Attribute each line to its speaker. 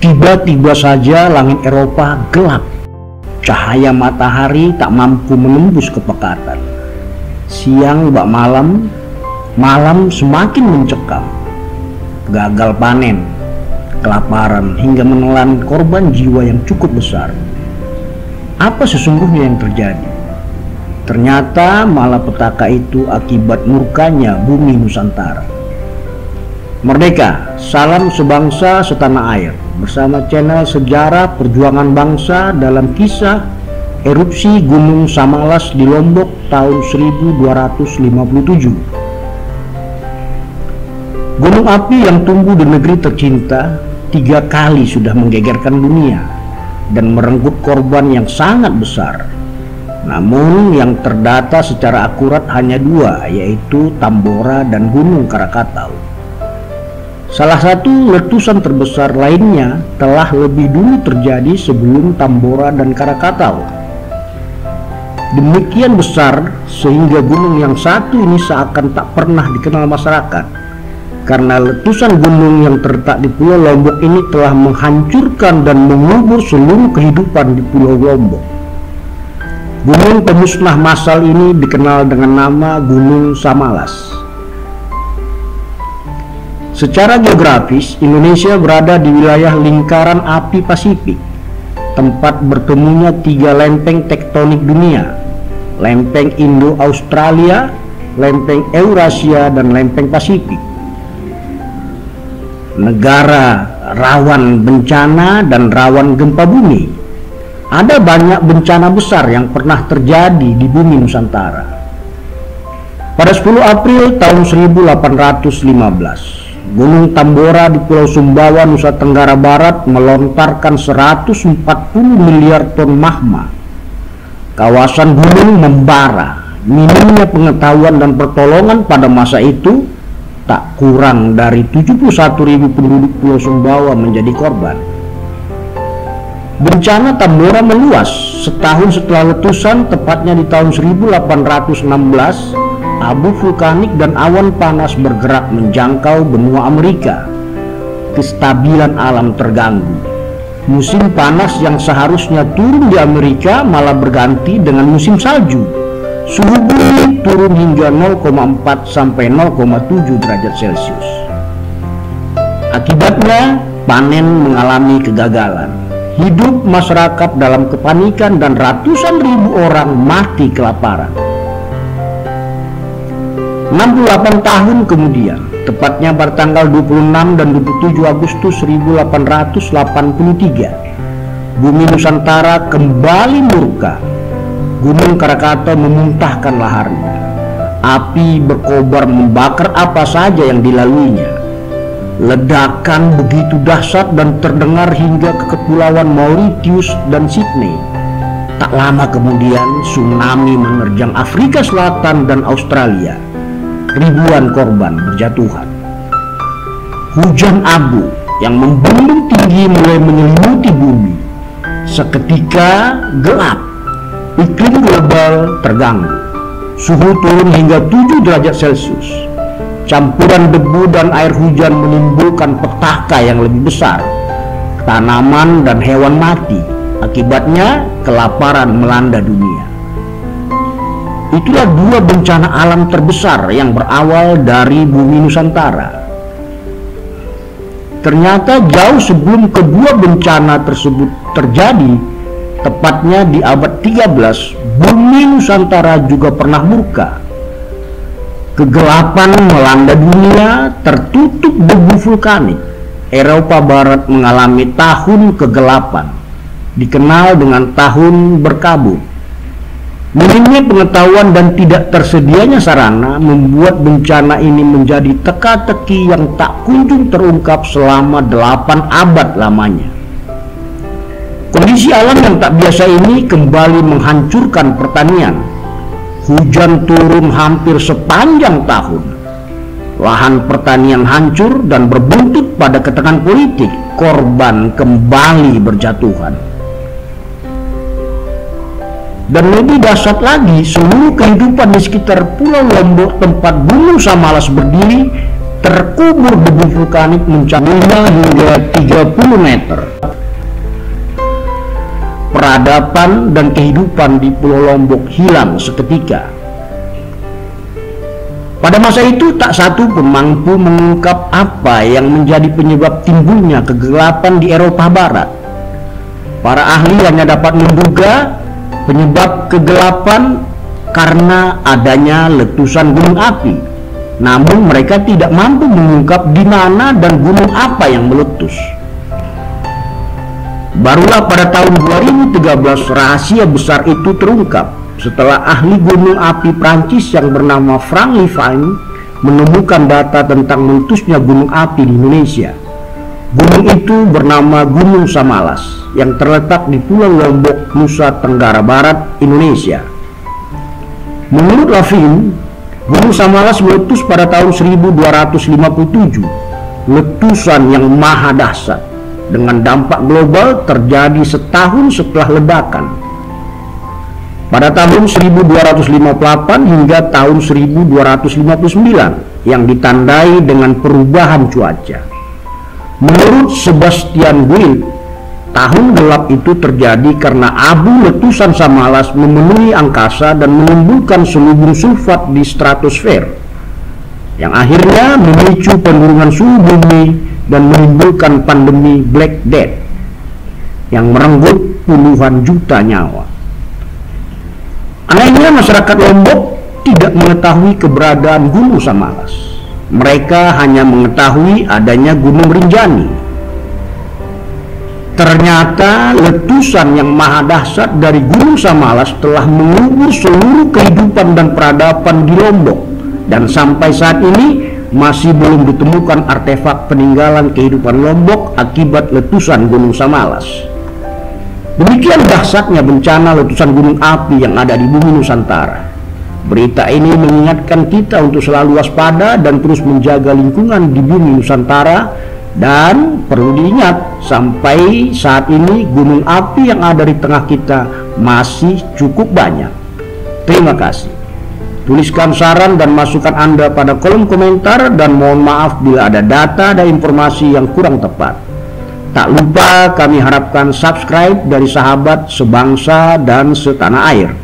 Speaker 1: Tiba-tiba saja langit Eropa gelap. Cahaya matahari tak mampu menembus kepekatan. Siang bak malam, malam semakin mencekam. Gagal panen, kelaparan hingga menelan korban jiwa yang cukup besar. Apa sesungguhnya yang terjadi? Ternyata malapetaka itu akibat murkanya bumi Nusantara. Merdeka, salam sebangsa setanah air. Bersama channel Sejarah Perjuangan Bangsa dalam kisah erupsi Gunung Samalas di Lombok tahun 1257. Gunung api yang tumbuh di negeri tercinta 3 kali sudah menggegerkan dunia dan merenggut korban yang sangat besar. Namun yang terdata secara akurat hanya 2, yaitu Tambora dan Gunung Krakatau. Salah satu letusan terbesar lainnya telah lebih dulu terjadi sebelum Tambora dan Krakatau. Demikian besar sehingga gunung yang satu ini seakan tak pernah dikenal masyarakat, karena letusan gunung yang terletak di Pulau Lombok ini telah menghancurkan dan mengubur seluruh kehidupan di Pulau Lombok. Gunung pemusnah massal ini dikenal dengan nama Gunung Samalas. Secara geografis, Indonesia berada di wilayah lingkaran api Pasifik, tempat bertemunya 3 lempeng tektonik dunia: lempeng Indo-Australia, lempeng Eurasia, dan lempeng Pasifik. Negara rawan bencana dan rawan gempa bumi. Ada banyak bencana besar yang pernah terjadi di bumi Nusantara. Pada 10 April tahun 1815, Gunung Tambora di Pulau Sumbawa, Nusa Tenggara Barat melontarkan 140 miliar ton magma. Kawasan gunung membara. Minimnya pengetahuan dan pertolongan pada masa itu, tak kurang dari 71.000 penduduk Pulau Sumbawa menjadi korban. Bencana Tambora meluas. Setahun setelah letusan, tepatnya di tahun 1816, abu vulkanik dan awan panas bergerak menjangkau benua Amerika. Kestabilan alam terganggu. Musim panas yang seharusnya turun di Amerika malah berganti dengan musim salju. Suhu bumi turun hingga 0,4 sampai 0,7 derajat Celcius. Akibatnya, panen mengalami kegagalan. Hidup masyarakat dalam kepanikan dan ratusan ribu orang mati kelaparan. 68 tahun kemudian, tepatnya pada tanggal 26 dan 27 Agustus 1883, bumi Nusantara kembali murka. Gunung Krakatau memuntahkan laharnya. Api berkobar membakar apa saja yang dilaluinya. Ledakan begitu dahsyat dan terdengar hingga ke kepulauan Mauritius dan Sydney. Tak lama kemudian, tsunami menerjang Afrika Selatan dan Australia. Ribuan korban berjatuhan. Hujan abu yang membendung tinggi mulai menyelimuti bumi. Seketika gelap. Iklim global terganggu. Suhu turun hingga 7 derajat Celcius. Campuran debu dan air hujan menimbulkan petaka yang lebih besar. Tanaman dan hewan mati. Akibatnya kelaparan melanda dunia. Itulah 2 bencana alam terbesar yang berawal dari bumi Nusantara. Ternyata jauh sebelum kedua bencana tersebut terjadi, tepatnya di abad 13, bumi Nusantara juga pernah murka. Kegelapan melanda dunia, tertutup debu vulkanik. Eropa Barat mengalami tahun kegelapan, dikenal dengan tahun berkabut. Minimnya pengetahuan dan tidak tersedianya sarana membuat bencana ini menjadi teka-teki yang tak kunjung terungkap selama 8 abad lamanya. Kondisi alam yang tak biasa ini kembali menghancurkan pertanian. Hujan turun hampir sepanjang tahun. Lahan pertanian hancur dan berbuntut pada ketegangan politik. Korban kembali berjatuhan. Dan lebih dahsyat lagi, seluruh kehidupan di sekitar Pulau Lombok tempat Gunung Samalas berdiri terkubur debu vulkanik mencapai 5 hingga meter. Peradaban dan kehidupan di Pulau Lombok hilang seketika. Pada masa itu tak satu pun mampu mengungkap apa yang menjadi penyebab timbulnya kegelapan di Eropa Barat. Para ahli hanya dapat menduga penyebab kegelapan karena adanya letusan gunung api. Namun mereka tidak mampu mengungkap di mana dan gunung apa yang meletus. Barulah pada tahun 2013 rahasia besar itu terungkap setelah ahli gunung api Prancis yang bernama Frank Levine menemukan data tentang meletusnya gunung api di Indonesia. Gunung itu bernama Gunung Samalas yang terletak di Pulau Lombok, Nusa Tenggara Barat, Indonesia. Menurut Levine, Gunung Samalas meletus pada tahun 1257. Letusan yang maha dahsyat dengan dampak global terjadi setahun setelah ledakan. Pada tahun 1258 hingga tahun 1259 yang ditandai dengan perubahan cuaca. Menurut Sebastian Guild, tahun gelap itu terjadi karena abu letusan Samalas memenuhi angkasa dan menimbulkan selubung sulfat di stratosfer, yang akhirnya memicu penurunan suhu bumi dan menimbulkan pandemi Black Death yang merenggut puluhan juta nyawa. Anehnya masyarakat Lombok tidak mengetahui keberadaan Gunung Samalas. Mereka hanya mengetahui adanya Gunung Rinjani. Ternyata letusan yang maha dahsyat dari Gunung Samalas telah mengubur seluruh kehidupan dan peradaban di Lombok, dan sampai saat ini masih belum ditemukan artefak peninggalan kehidupan Lombok akibat letusan Gunung Samalas. Demikian dahsyatnya bencana letusan gunung api yang ada di bumi Nusantara. Berita ini mengingatkan kita untuk selalu waspada dan terus menjaga lingkungan di bumi Nusantara. Dan perlu diingat, sampai saat ini gunung api yang ada di tengah kita masih cukup banyak. Terima kasih. Tuliskan saran dan masukan Anda pada kolom komentar, dan mohon maaf bila ada data dan informasi yang kurang tepat. Tak lupa kami harapkan subscribe dari sahabat sebangsa dan setanah air.